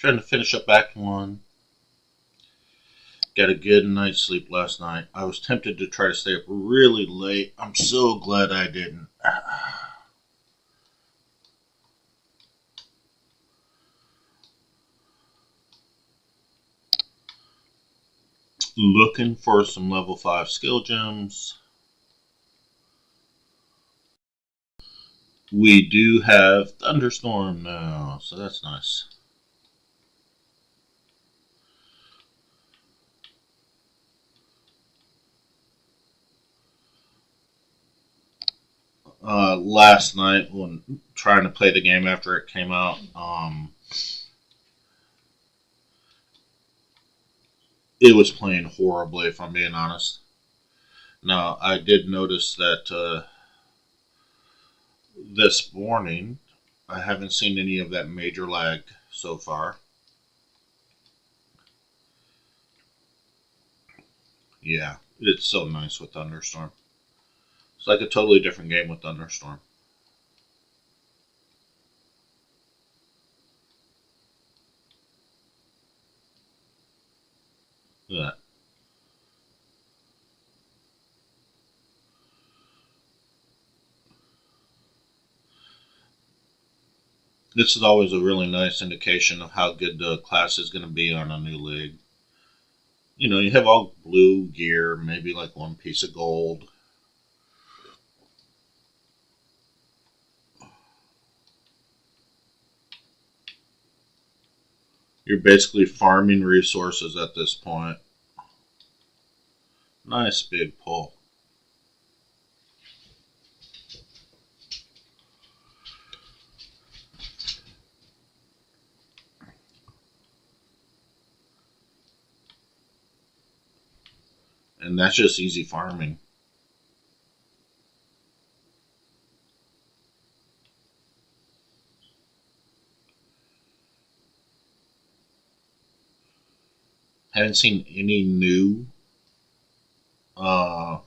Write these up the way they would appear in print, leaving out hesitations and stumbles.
Trying to finish up Act 1. Got a good night's sleep last night. I was tempted to try to stay up really late. I'm so glad I didn't. Looking for some level 5 skill gems. We do have Thunderstorm now, so that's nice. Last night, when trying to play the game after it came out, it was playing horribly, if I'm being honest. Now, I did notice that this morning, I haven't seen any of that major lag so far. Yeah, it's so nice with Thunderstorm. It's like a totally different game with Thunderstorm. Yeah. This is always a really nice indication of how good the class is going to be on a new league. You know, you have all blue gear, maybe like one piece of gold. You're basically farming resources at this point. Nice big pull. And that's just easy farming. Haven't seen any new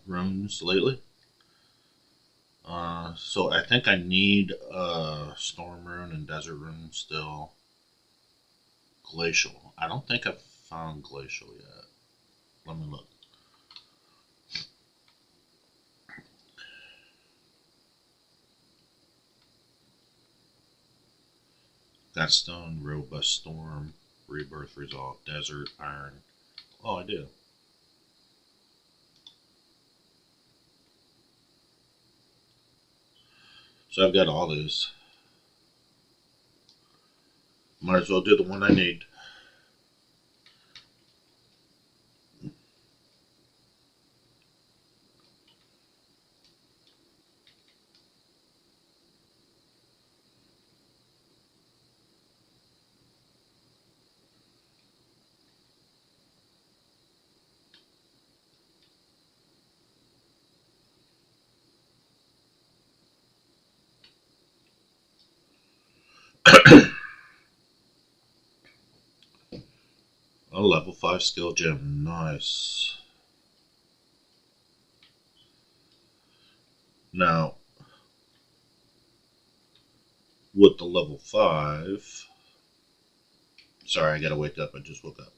runes lately. So I think I need Storm Rune and Desert Rune still. Glacial. I don't think I've found Glacial yet. Let me look. Got Stone, Robust Storm, Rebirth Resolve, Desert, Iron. Oh, I do. So I've got all these. Might as well do the one I need. A level 5 skill gem. Nice. Now, with the level 5. Sorry, I gotta wake up. I just woke up.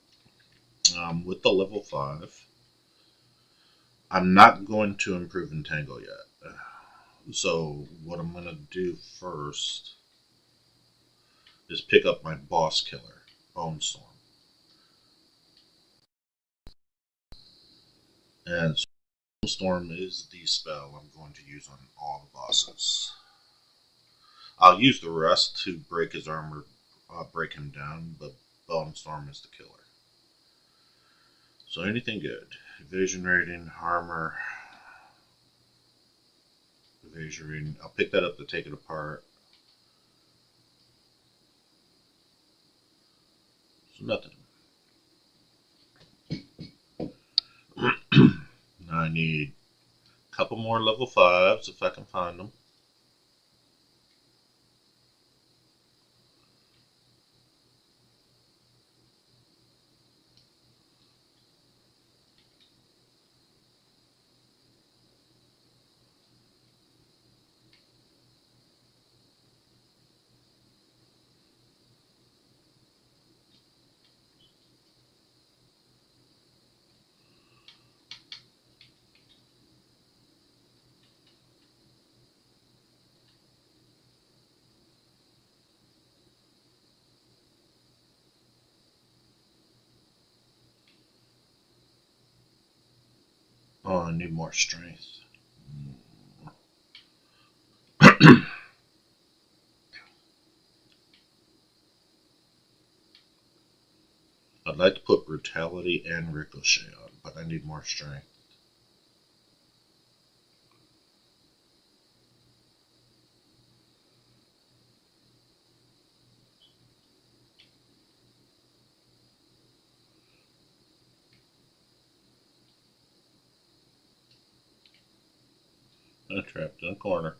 With the level 5, I'm not going to improve Entangle yet. So, what I'm going to do first is pick up my boss killer, Bone Storm. And Storm is the spell I'm going to use on all the bosses. I'll use the rest to break his armor, break him down, but Bone Storm is the killer. So anything good. Evasion rating, armor, evasion rating. I'll pick that up to take it apart. So nothing. I need a couple more level 5s if I can find them. Oh, I need more strength. I'd like to put brutality and ricochet on, but I need more strength. I'm trapped in a corner.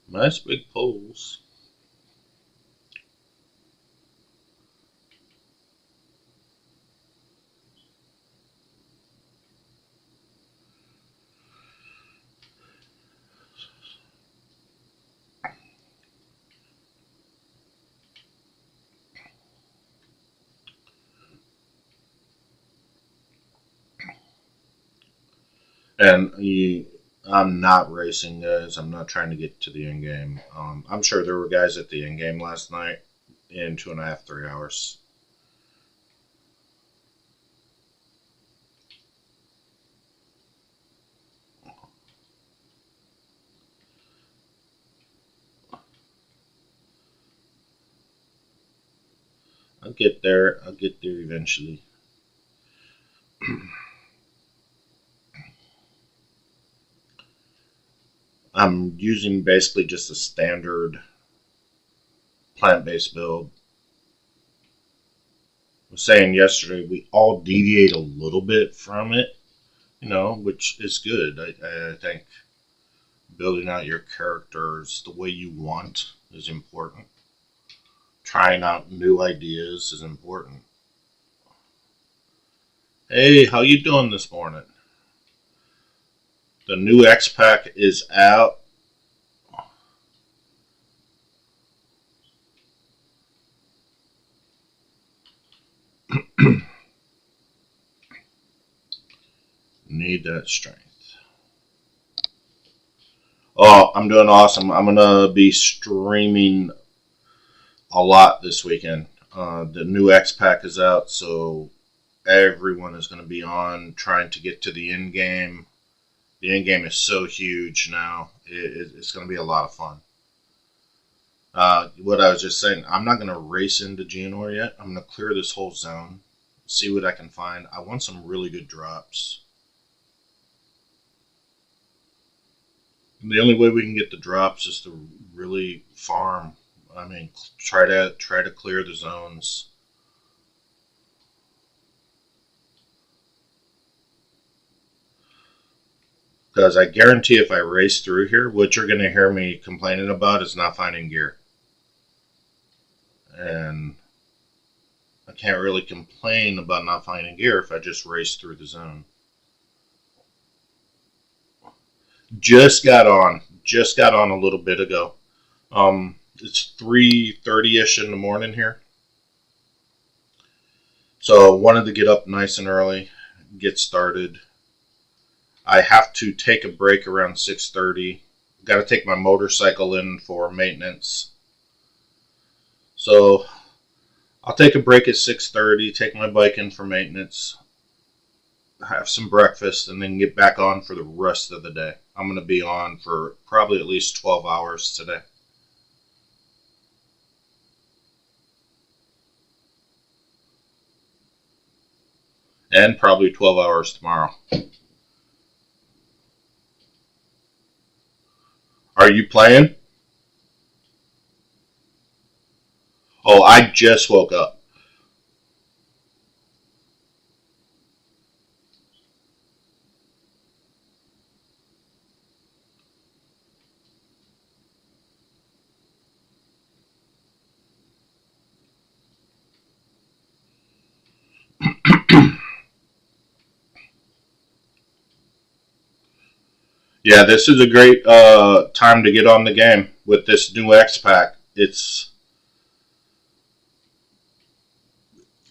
Nice big poles. And I'm not racing, guys. I'm not trying to get to the end game. I'm sure there were guys at the end game last night in 2.5, 3 hours. I'll get there. I'll get there eventually. I'm using basically just a standard plant-based build. I was saying yesterday we all deviate a little bit from it, which is good. I think building out your characters the way you want is important. Trying out new ideas is important. Hey, how you doing this morning? The new X Pack is out. Need that strength. Oh, I'm doing awesome. I'm gonna be streaming a lot this weekend. The new X Pack is out, so everyone is going to be on trying to get to the end game. The end game is so huge now. It's going to be a lot of fun. What I was just saying, I'm not going to race into Geonor yet. I'm going to clear this whole zone, see what I can find. I want some really good drops. And the only way we can get the drops is to really farm. I mean, try to clear the zones. Because I guarantee if I race through here, what you're going to hear me complaining about is not finding gear. And I can't really complain about not finding gear if I just race through the zone. Just got on a little bit ago. It's 3:30ish in the morning here. So wanted to get up nice and early, get started. I have to take a break around 6:30. Got to take my motorcycle in for maintenance. So I'll take a break at 6:30, take my bike in for maintenance, have some breakfast, and then get back on for the rest of the day. I'm going to be on for probably at least 12 hours today. And probably 12 hours tomorrow. Are you playing? Oh, I just woke up. Yeah, this is a great time to get on the game with this new X Pack. It's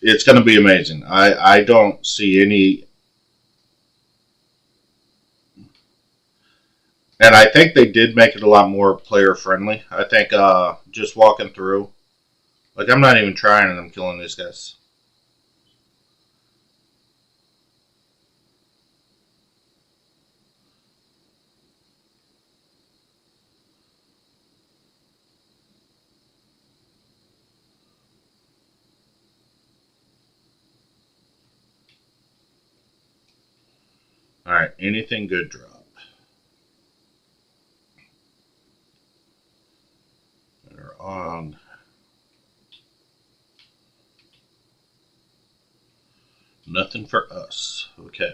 It's going to be amazing. I don't see any, and I think they did make it a lot more player friendly. I think just walking through, like I'm not even trying and I'm killing these guys. All right, anything good drop. They're on. Nothing for us. Okay.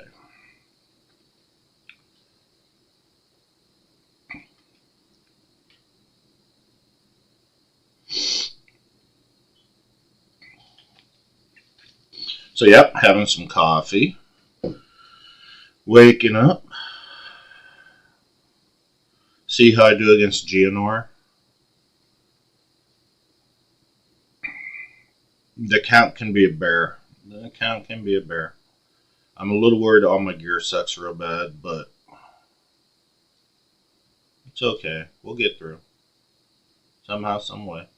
So, yep, having some coffee. Waking up. See how I do against Geonor. The count can be a bear. The count can be a bear. I'm a little worried all my gear sucks real bad, but it's okay. We'll get through. Somehow, some way.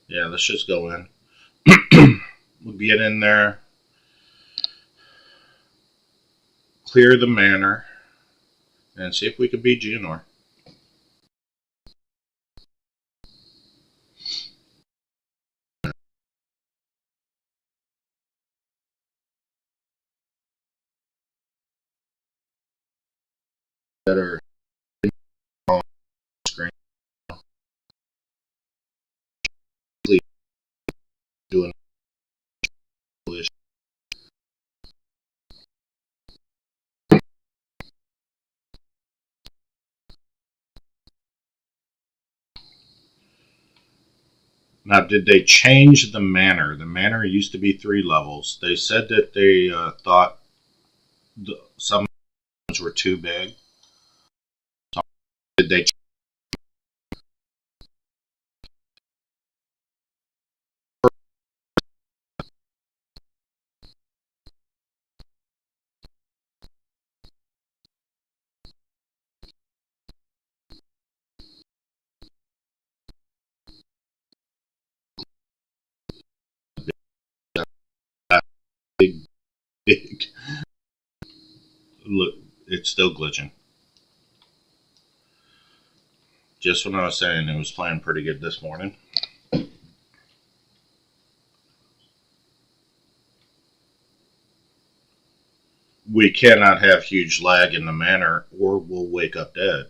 Yeah, let's just go in. We'll get in there. Clear the manor. And see if we can beat Geonor. Better on screen. Doing foolish. Now, did they change the manor? The manor used to be 3 levels. They said that they thought some were too big. Did they? Big, big. Look, it's still glitching. Just when I was saying it was playing pretty good this morning. We cannot have huge lag in the manor or we'll wake up dead.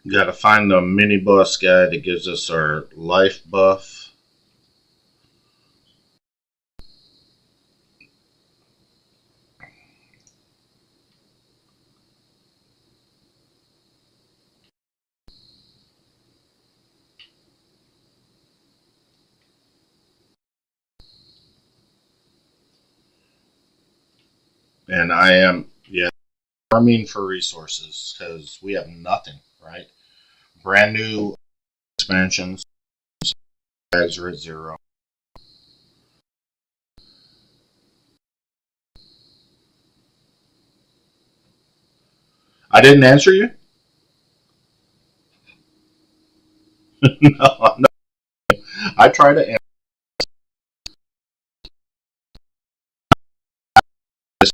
Got to find the mini boss guy that gives us our life buff. And I am, yeah, farming for resources because we have nothing, right? Brand new expansions, bags are at 0. I didn't answer you? No, no. I try to answer this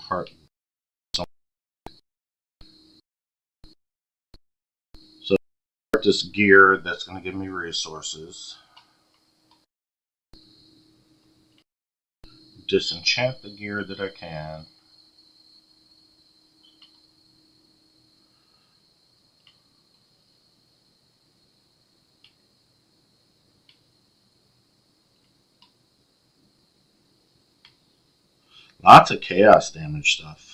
part. So this gear that's going to give me resources. Disenchant the gear that I can. Lots of chaos damage stuff.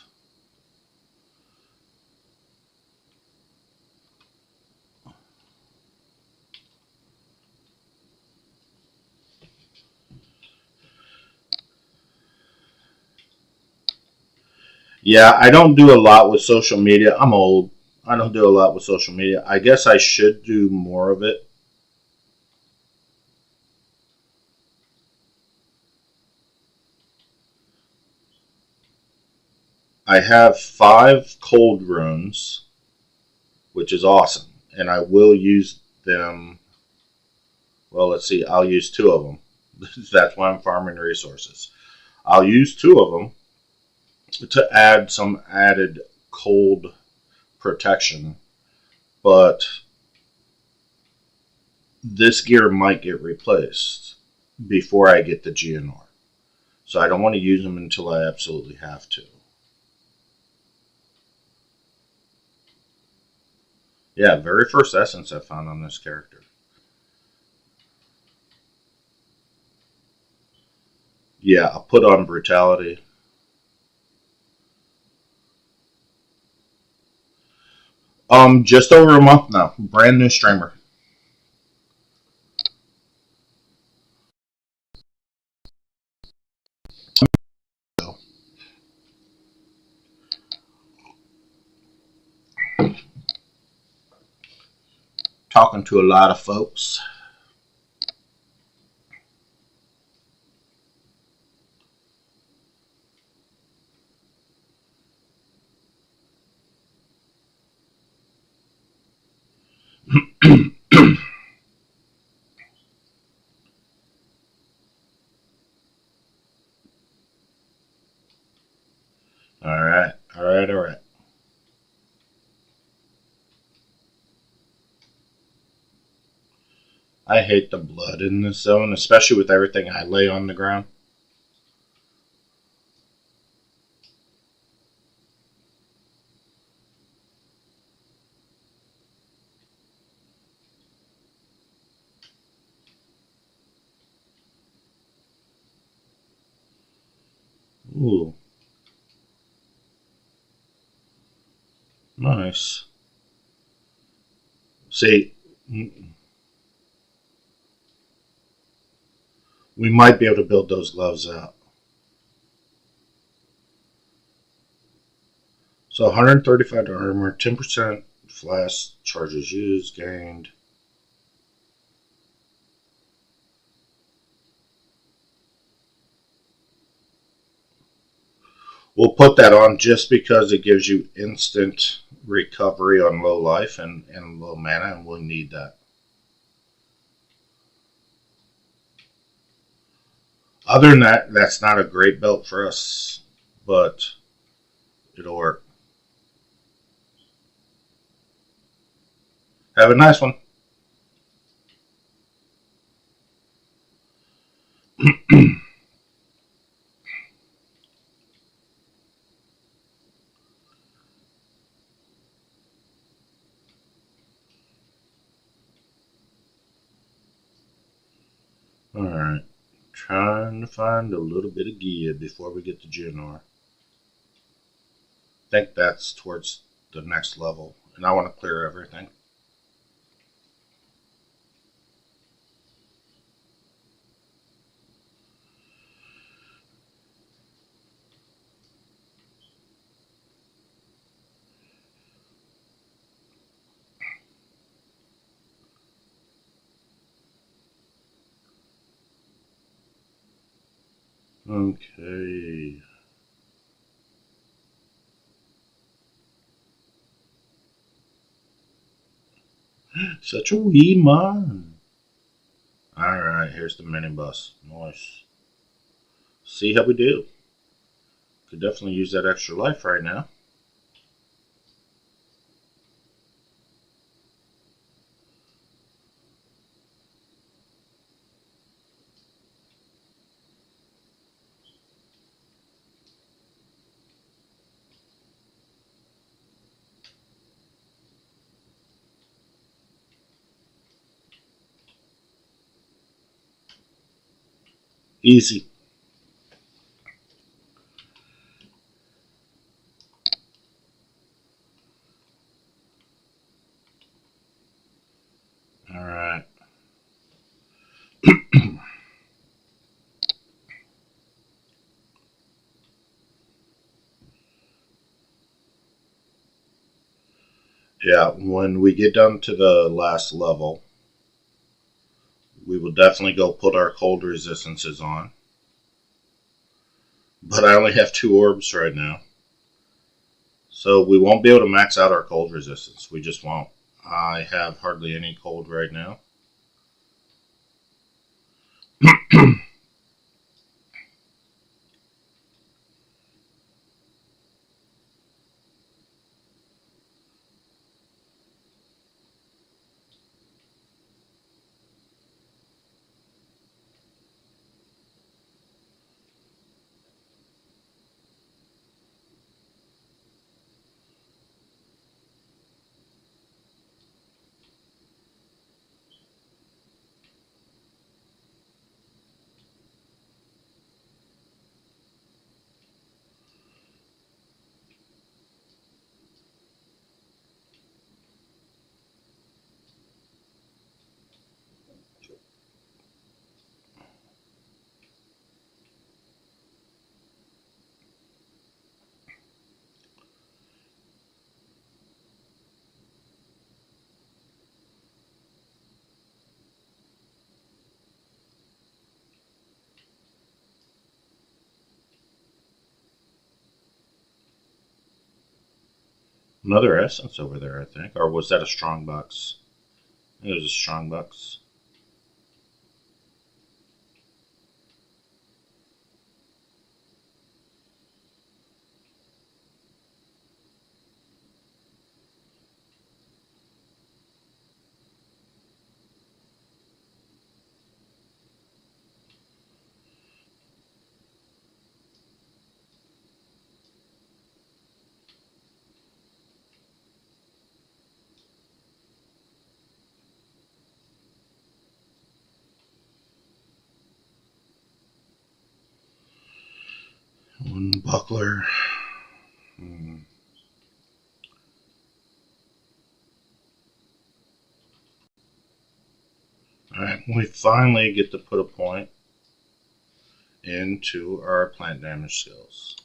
Yeah, I don't do a lot with social media. I'm old. I don't do a lot with social media. I guess I should do more of it. I have 5 cold runes, which is awesome. And I will use them. Well, let's see. I'll use 2 of them. That's why I'm farming resources. I'll use 2 of them to add some added cold protection. But this gear might get replaced before I get the GNR. So I don't want to use them until I absolutely have to. Yeah, very first essence I found on this character. Yeah, I'll put on brutality. Just over a month now. Brand new streamer. Talking to a lot of folks. Alright. I hate the blood in this zone, especially with everything I lay on the ground. Ooh. Nice. See, we might be able to build those gloves out. So 135 to armor, 10% flash charges used, gained. We'll put that on just because it gives you instant recovery on low life and low mana, and we'll need that. Other than that, that's not a great belt for us, but it'll work. Have a nice one. Alright. Trying to find a little bit of gear before we get to GNR. I think that's towards the next level, and I want to clear everything. Okay. Such a wee man. Alright, here's the minibus. Nice. See how we do. Could definitely use that extra life right now. Easy. All right. Yeah, when we get down to the last level, we will definitely go put our cold resistances on. But I only have 2 orbs right now. So we won't be able to max out our cold resistance. We just won't. I have hardly any cold right now. Another essence over there, I think. Or was that a strong box? It was a strong box. One buckler. Alright, we finally get to put a point into our plant damage skills.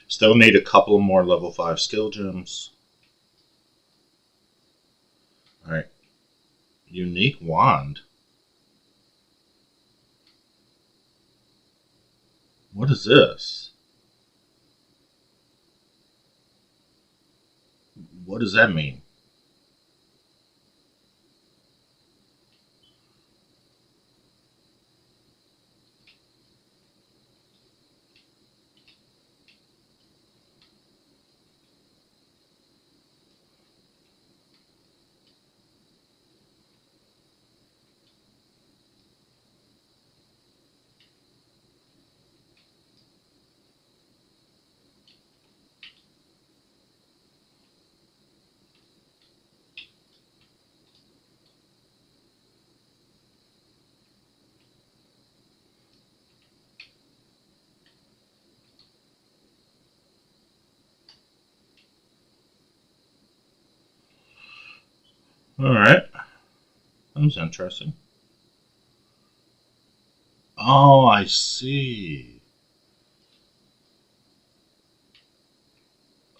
Still need a couple more level 5 skill gems. Alright. Unique wand. What is this? What does that mean? Alright. That was interesting. Oh, I see.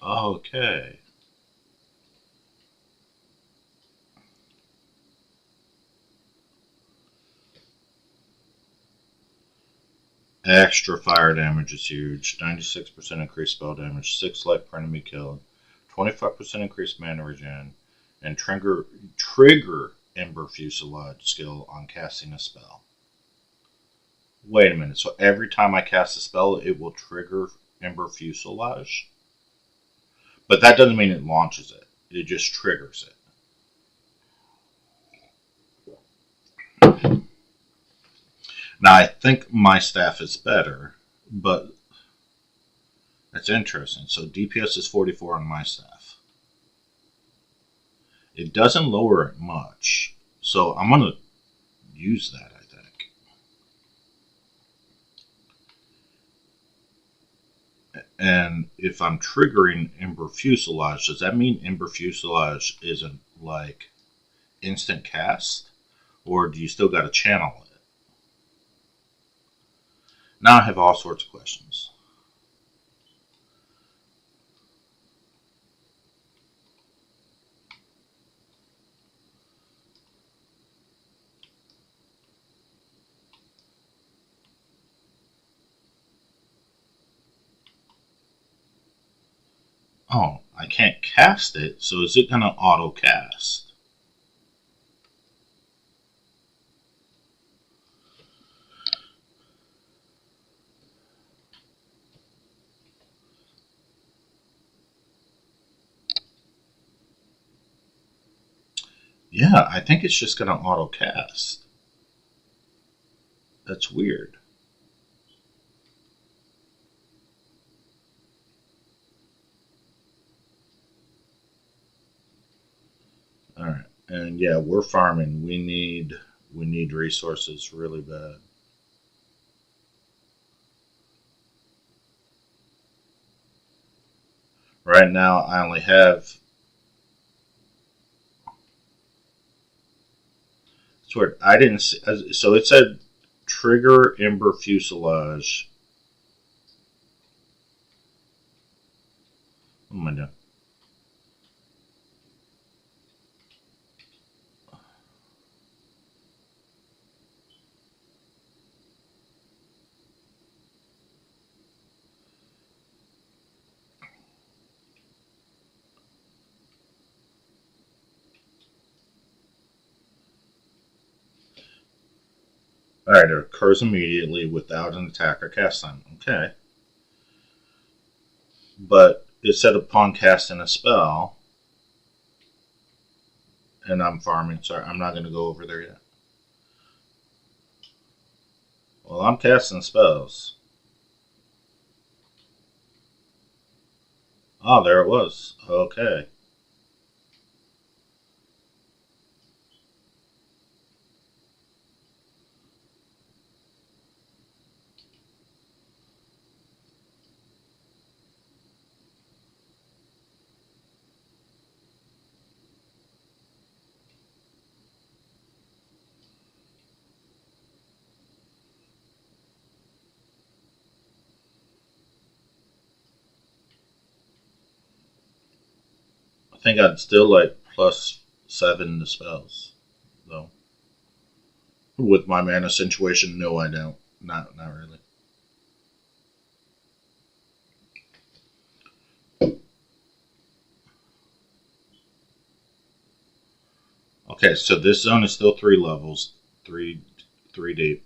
Okay. Extra fire damage is huge. 96% increased spell damage, 6 life per enemy killed, 25% increased mana regen, and trigger Ember Fuselage skill on casting a spell. Wait a minute, so every time I cast a spell, it will trigger Ember Fuselage? But that doesn't mean it launches it. It just triggers it. Now, I think my staff is better, but that's interesting. So DPS is 44 on my staff. It doesn't lower it much. So I'm going to use that, I think. And if I'm triggering Ember Fuselage, does that mean Ember Fuselage isn't like instant cast? Or do you still got to channel it? Now I have all sorts of questions. Oh, I can't cast it, so is it going to auto cast? Yeah, I think it's just going to auto cast. That's weird. Alright, and yeah, we're farming. We need resources really bad. Right now, I only have. It's weird. I didn't see. So it said trigger Ember Fuselage. What am I doing? Alright, it occurs immediately without an attack or cast time. Okay. But it said upon casting a spell, and I'm farming. Sorry, I'm not going to go over there yet. Well, I'm casting spells. Oh, there it was. Okay. I think I'd still like +7 to spells, though. With my mana situation, no, I don't. Not really. Okay, so this zone is still 3 levels, three deep.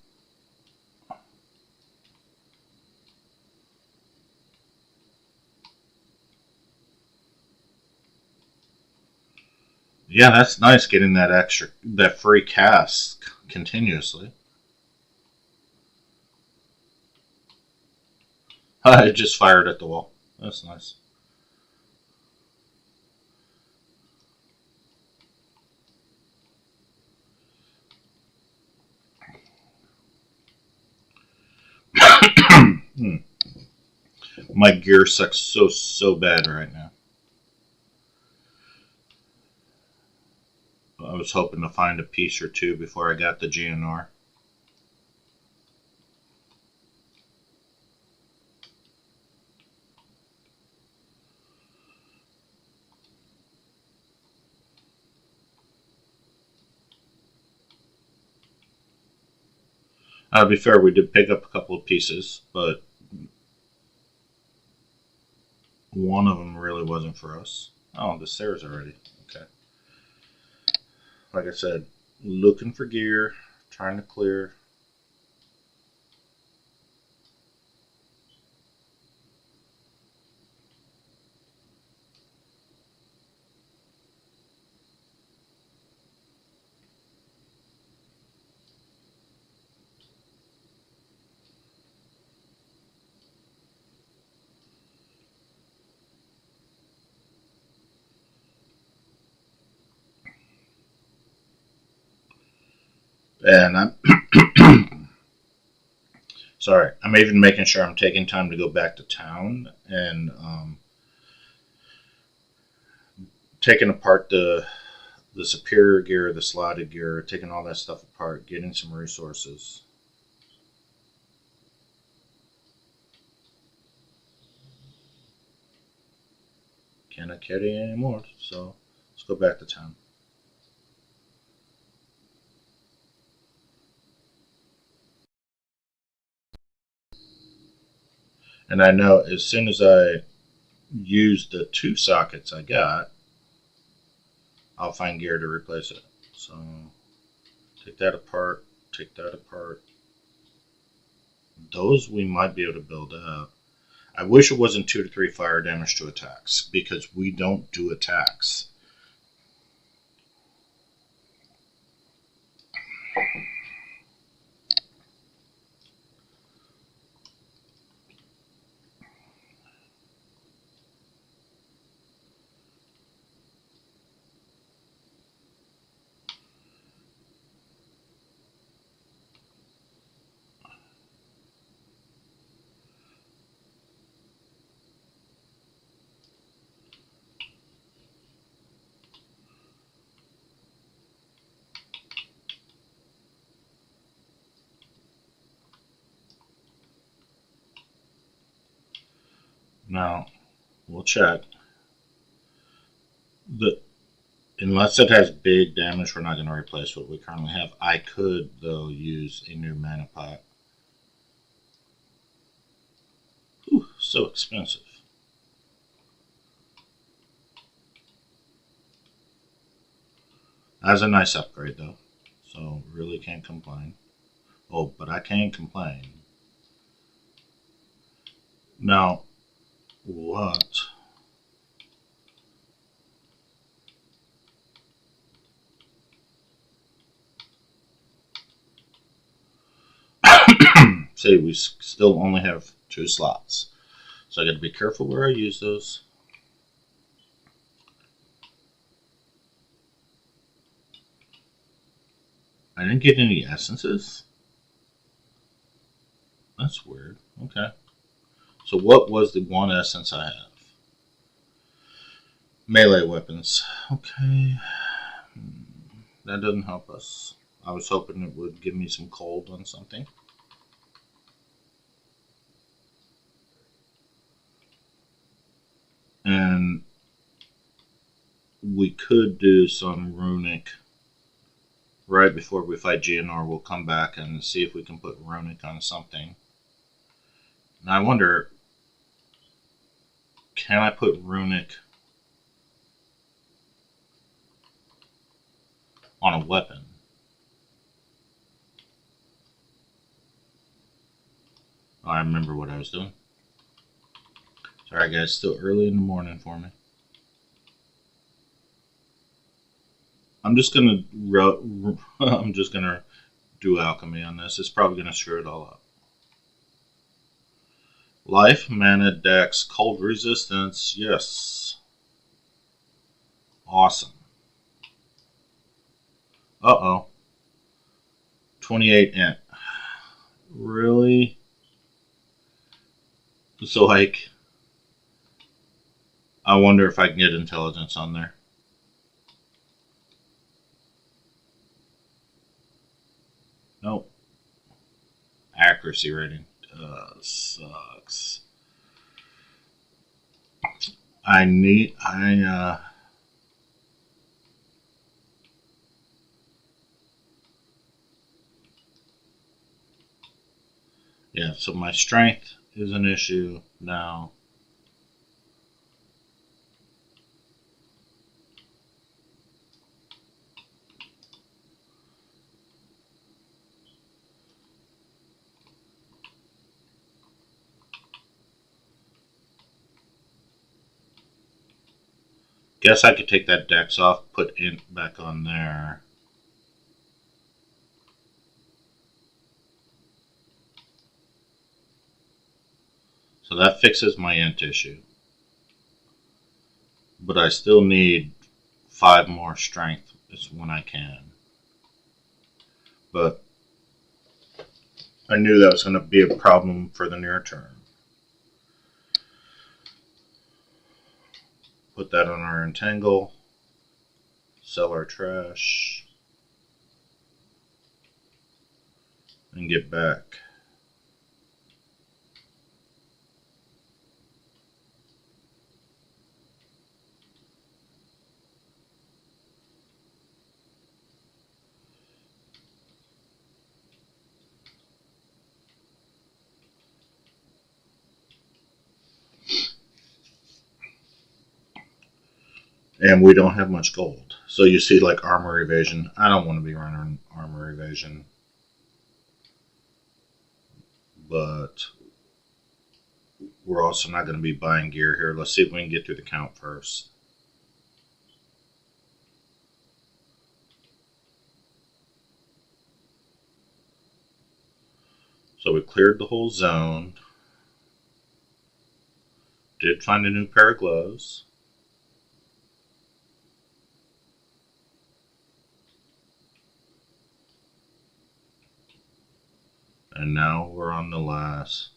Yeah, that's nice getting that free cast continuously. It just fired at the wall. That's nice. My gear sucks so bad right now. I was hoping to find a piece or two before I got the GNR. To be fair, we did pick up a couple of pieces, but one of them really wasn't for us. Oh, the stairs already. Okay. Like I said, looking for gear, trying to clear. And I'm sorry, I'm even making sure I'm taking time to go back to town and taking apart the superior gear, the slotted gear, taking all that stuff apart, getting some resources. Cannot carry anymore, so let's go back to town. And I know as soon as I use the 2 sockets I got, I'll find gear to replace it. So take that apart, take that apart. Those we might be able to build up. I wish it wasn't 2 to 3 fire damage to attacks, because we don't do attacks. Now, we'll check. Unless it has big damage, we're not going to replace what we currently have. I could, though, use a new mana pot. Ooh, so expensive. That's a nice upgrade, though. So, really can't complain. Oh, but I can complain. Now, what? See, we still only have 2 slots. So I got to be careful where I use those. I didn't get any essences. That's weird. Okay. So what was the 1 essence I have? Melee weapons. Okay. That doesn't help us. I was hoping it would give me some cold on something. And we could do some runic right before we fight GNR. We'll come back and see if we can put runic on something. And I wonder, can I put runic on a weapon? Oh, I remember what I was doing. Sorry guys, still early in the morning for me. I'm just gonna do alchemy on this. It's probably gonna screw it all up. Life, mana, dex, cold resistance. Yes. Awesome. Uh-oh. 28 int. Really? So, like, I wonder if I can get intelligence on there. Nope. Accuracy rating. Sucks. Yeah, so my strength is an issue now. Guess I could take that dex off, put int back on there. So that fixes my int issue. But I still need 5 more strength is when I can. but I knew that was going to be a problem for the near term. Put that on our entangle, sell our trash, and get back. And we don't have much gold. So you see, like, armor evasion. I don't want to be running armor evasion. But we're also not going to be buying gear here. Let's see if we can get through the count first. So we cleared the whole zone. Did find a new pair of gloves. And now we're on the last.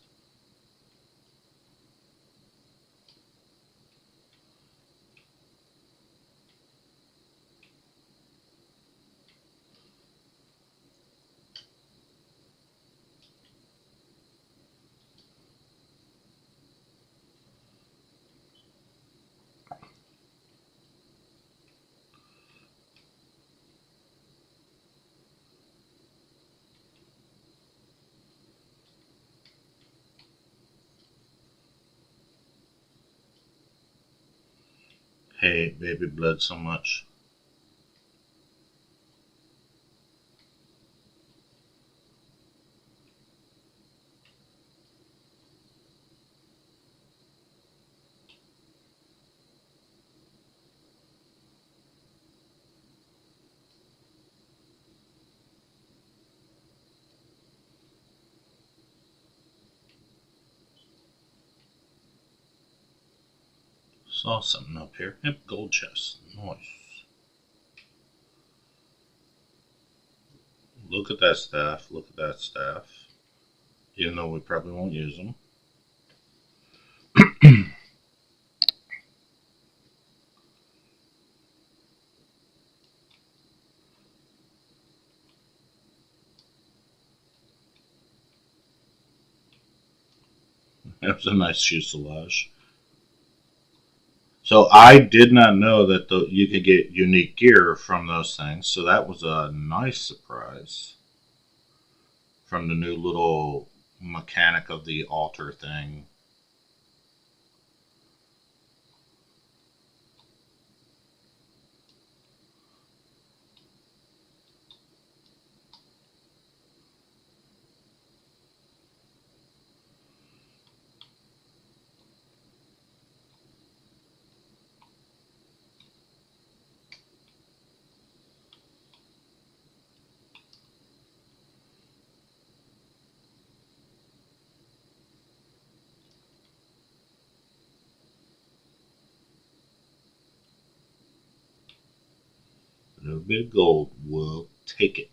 Hate baby blood so much. Saw something up here. Yep, gold chest. Nice. Look at that staff. Look at that staff. Even though we probably won't use them. That's a nice fuselage. So I did not know that you could get unique gear from those things. So that was a nice surprise from the new little mechanic of the altar thing. A little bit of gold, we'll take it.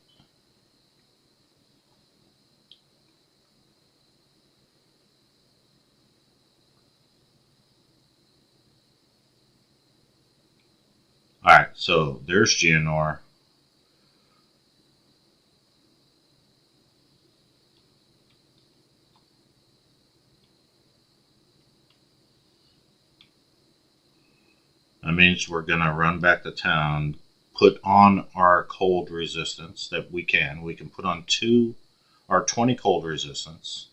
Alright, so there's GNR. That means we're going to run back to town, put on our cold resistance that we can. We can put on 20 cold resistance.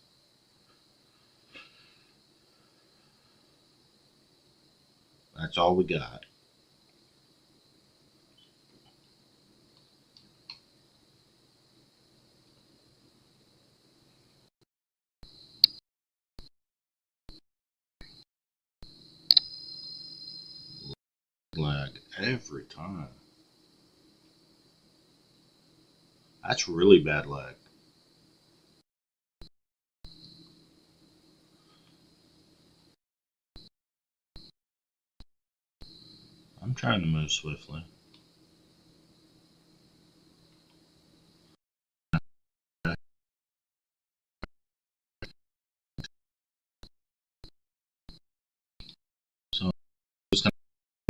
That's all we got. Lag every time. That's really bad lag. I'm trying to move swiftly.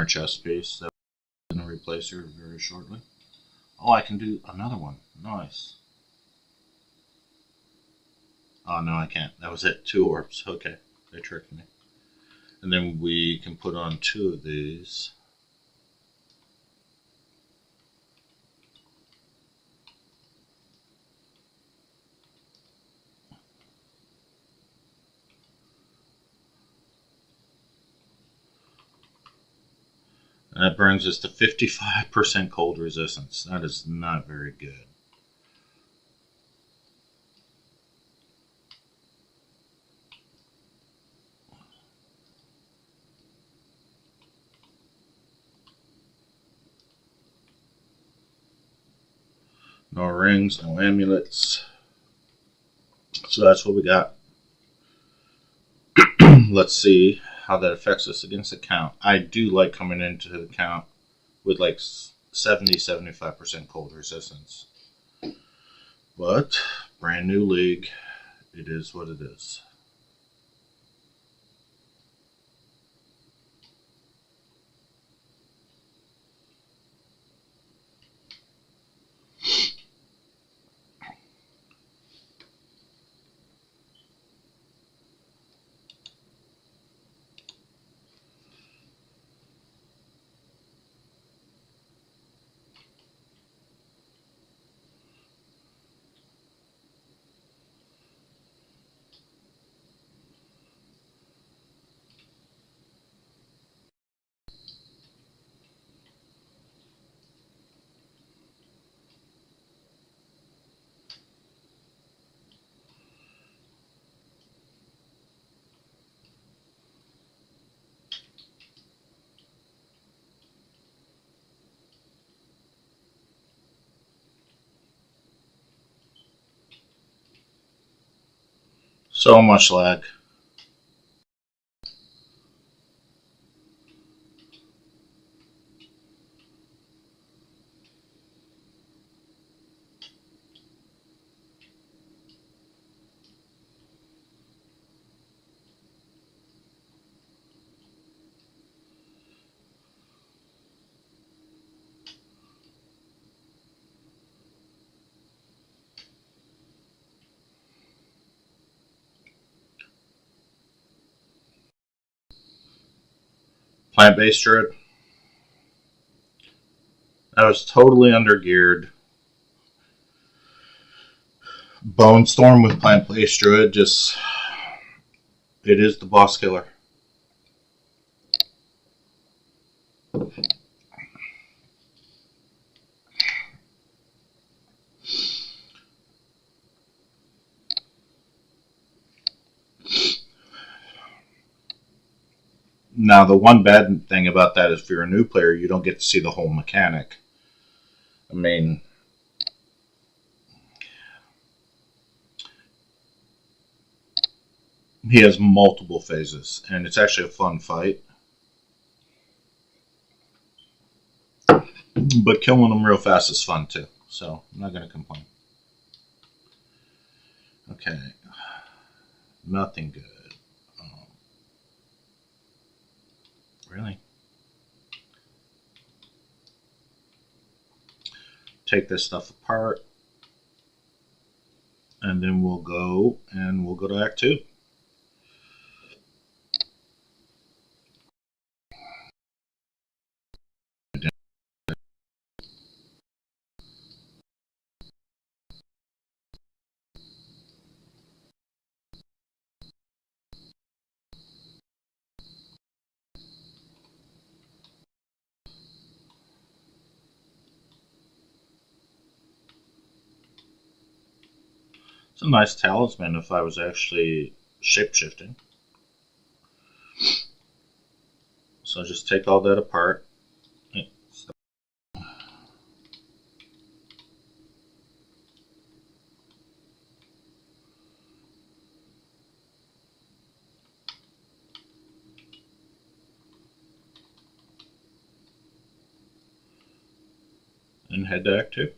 chest piece that I'm going to replace her very shortly. Oh, I can do another one. Nice. Oh, no, I can't. That was it. 2 orbs. Okay. They tricked me. And then we can put on 2 of these. And that brings us to 55% cold resistance. That is not very good. No rings, no amulets. So that's what we got. Let's see how that affects us against the count. I do like coming into the count with like 70-75% cold resistance. But, brand new league, it is what it is. So much lag. Plant-based Druid. I was totally undergeared. Bone Storm with Plant-based Druid, just... it is the boss killer. Now, the one bad thing about that is if you're a new player, you don't get to see the whole mechanic. I mean, he has multiple phases, and it's actually a fun fight. But killing them real fast is fun too, so I'm not going to complain. Okay, nothing good. Really? Take this stuff apart, and then we'll go to Act 2. It's a nice talisman if I was actually shape-shifting. So just take all that apart. And head to Act 2.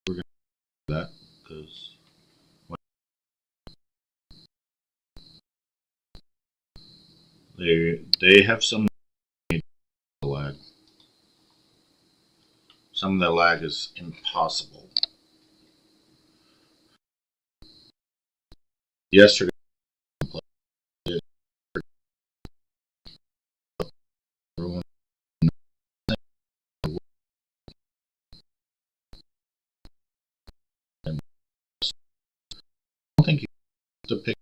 We're going to do that because They have some lag. Some of the lag is impossible. Yesterday, everyone, I don't think you have to pick.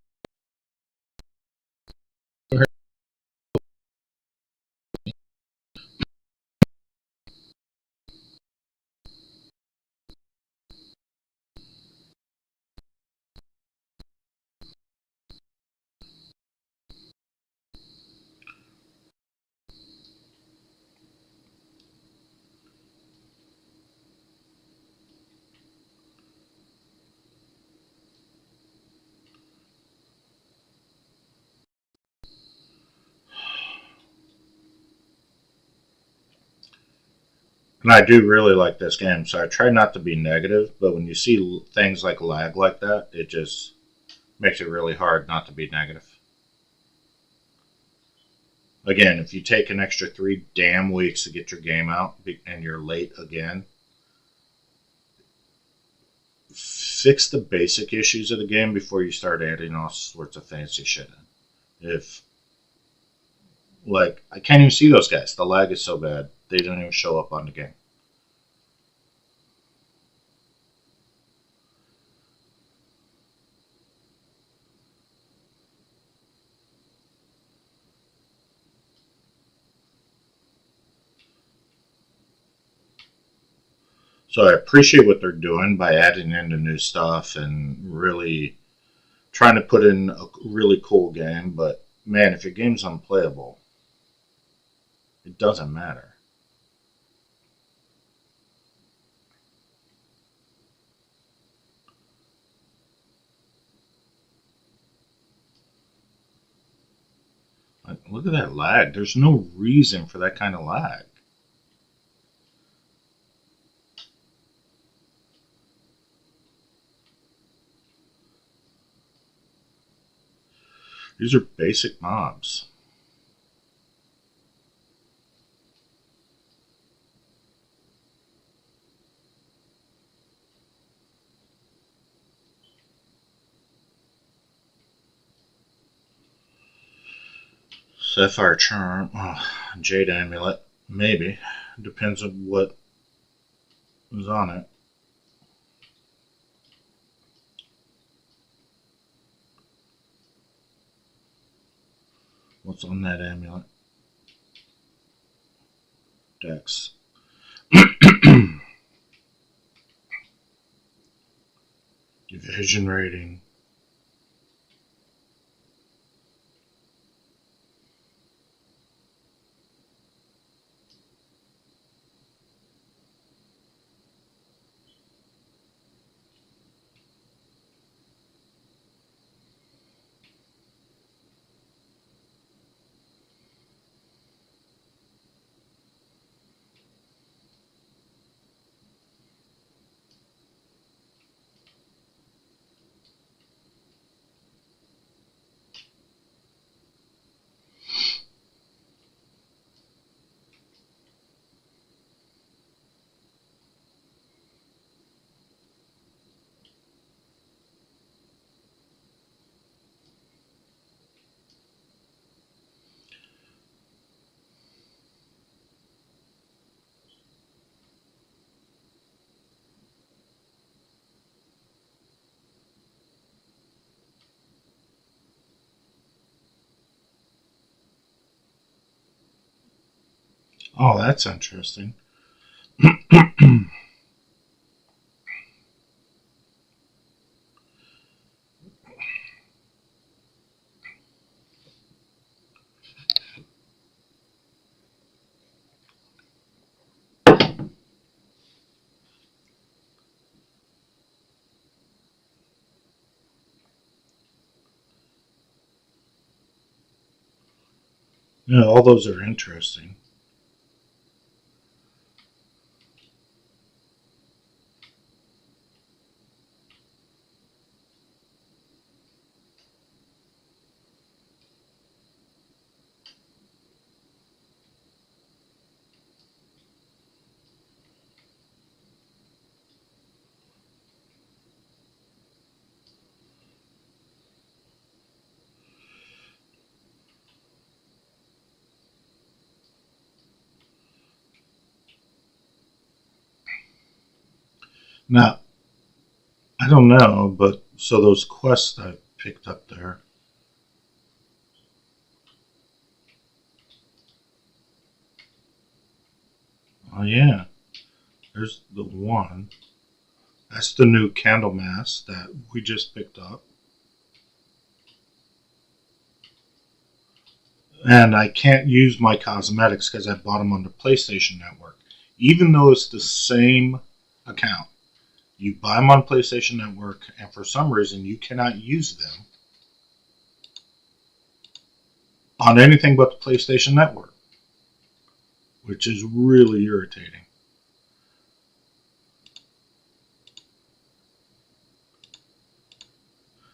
And I do really like this game, so I try not to be negative. But when you see things like lag like that, it just makes it really hard not to be negative. Again, if you take an extra 3 damn weeks to get your game out and you're late again, fix the basic issues of the game before you start adding all sorts of fancy shit in. If, like, I can't even see those guys. The lag is so bad, they don't even show up on the game. So I appreciate what they're doing by adding in the new stuff and really trying to put in a really cool game. But man, if your game's unplayable, it doesn't matter. Like, look at that lag. There's no reason for that kind of lag. These are basic mobs. Sapphire Charm, Jade Amulet, maybe. Depends on what is on it. What's on that amulet? Dex. Division rating. Oh, that's interesting. Yeah, all those are interesting. Now, I don't know, but so those quests I picked up there. Oh yeah, there's the one. That's the new candle mask that we just picked up. And I can't use my cosmetics because I bought them on the PlayStation Network. Even though it's the same account, you buy them on PlayStation Network, and for some reason you cannot use them on anything but the PlayStation Network, which is really irritating.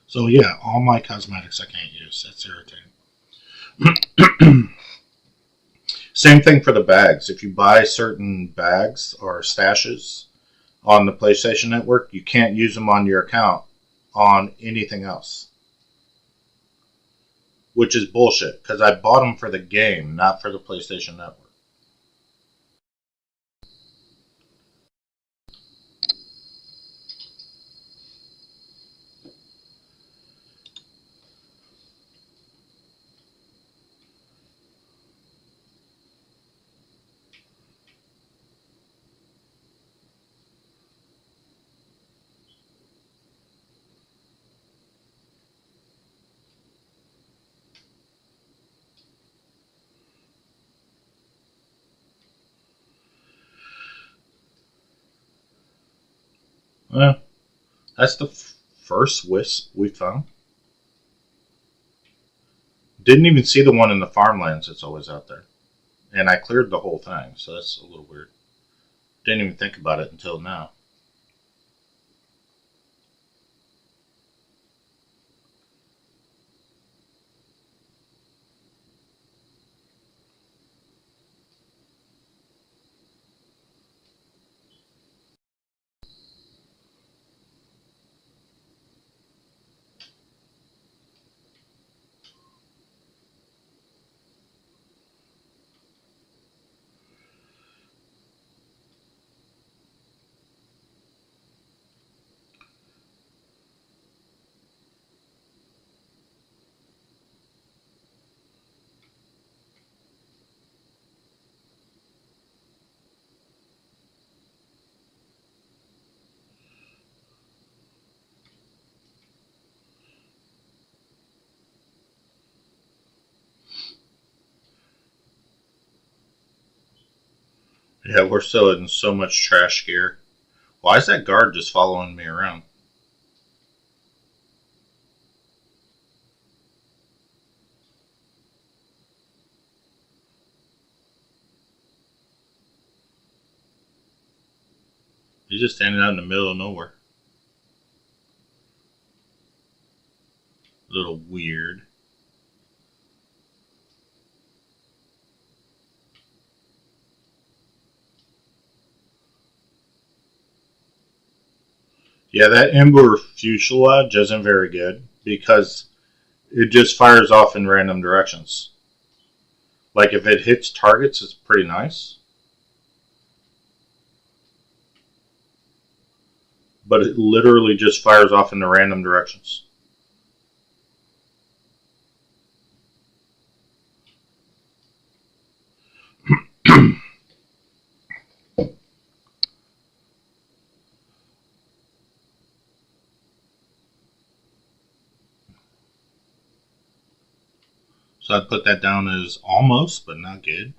So yeah, all my cosmetics I can't use. That's irritating. Same thing for the bags. If you buy certain bags or stashes on the PlayStation Network, you can't use them on your account on anything else. Which is bullshit, because I bought them for the game, not for the PlayStation Network. Well, that's the first wisp we found. Didn't even see the one in the farmlands that's always out there. And I cleared the whole thing, so that's a little weird. Didn't even think about it until now. Yeah, we're still in so much trash gear. Why is that guard just following me around? He's just standing out in the middle of nowhere. A little weird. Yeah, that Ember fuselage isn't very good because it just fires off in random directions. Like if it hits targets, it's pretty nice. But it literally just fires off in the random directions. So I'd put that down as almost, but not good.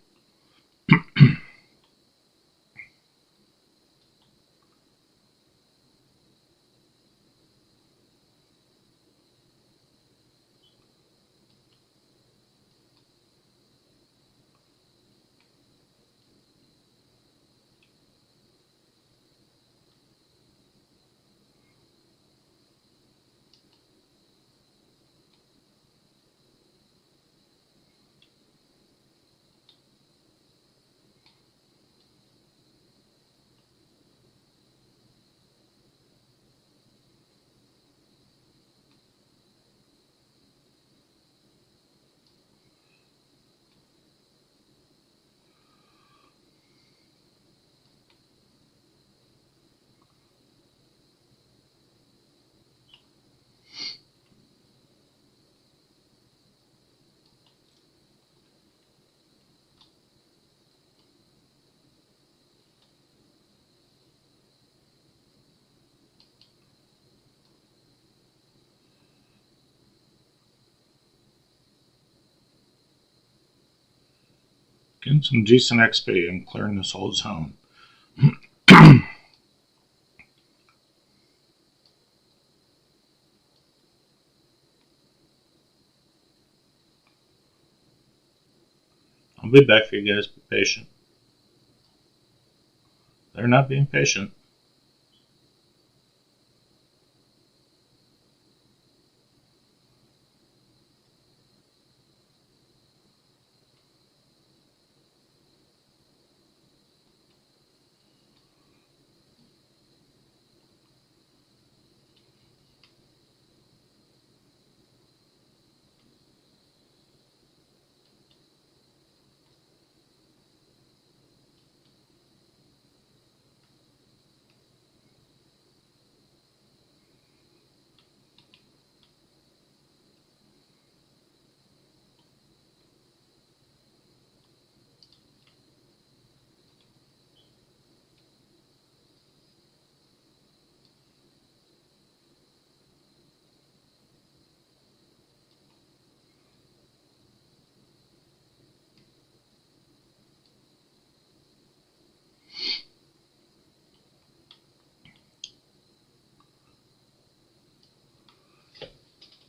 Getting some decent XP. I'm clearing this whole zone. I'll be back for you guys. Be patient. They're not being patient.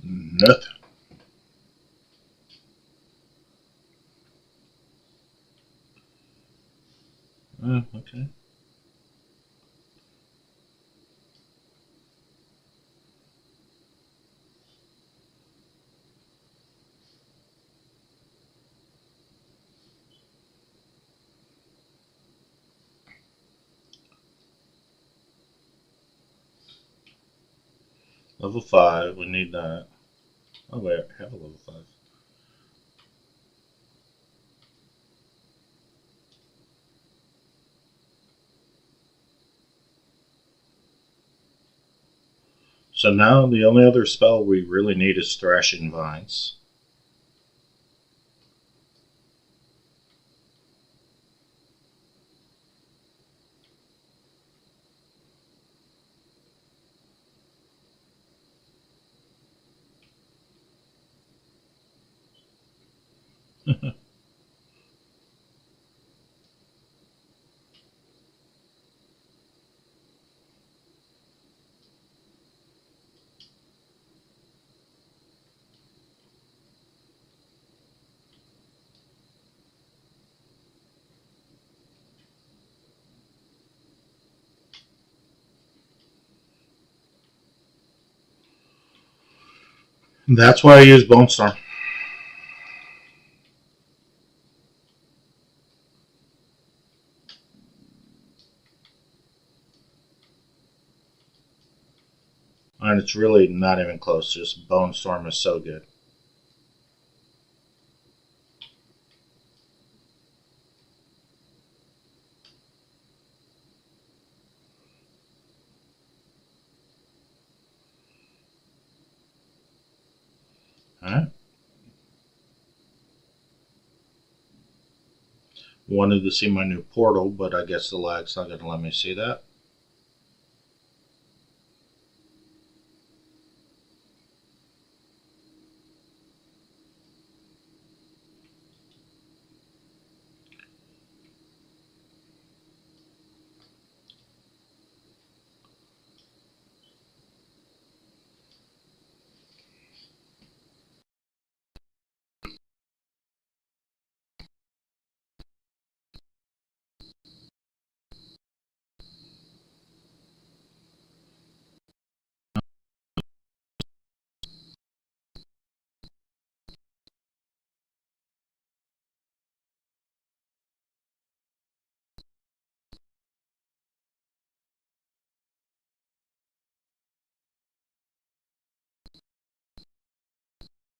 Nothing. Okay. Level 5, we need that. Oh wait, I have a level 5. So now the only other spell we really need is Thrashing Vines. That's why I use Bone Storm. And it's really not even close. Just Bone Storm is so good. Alright. Wanted to see my new portal, but I guess the lag's not going to let me see that.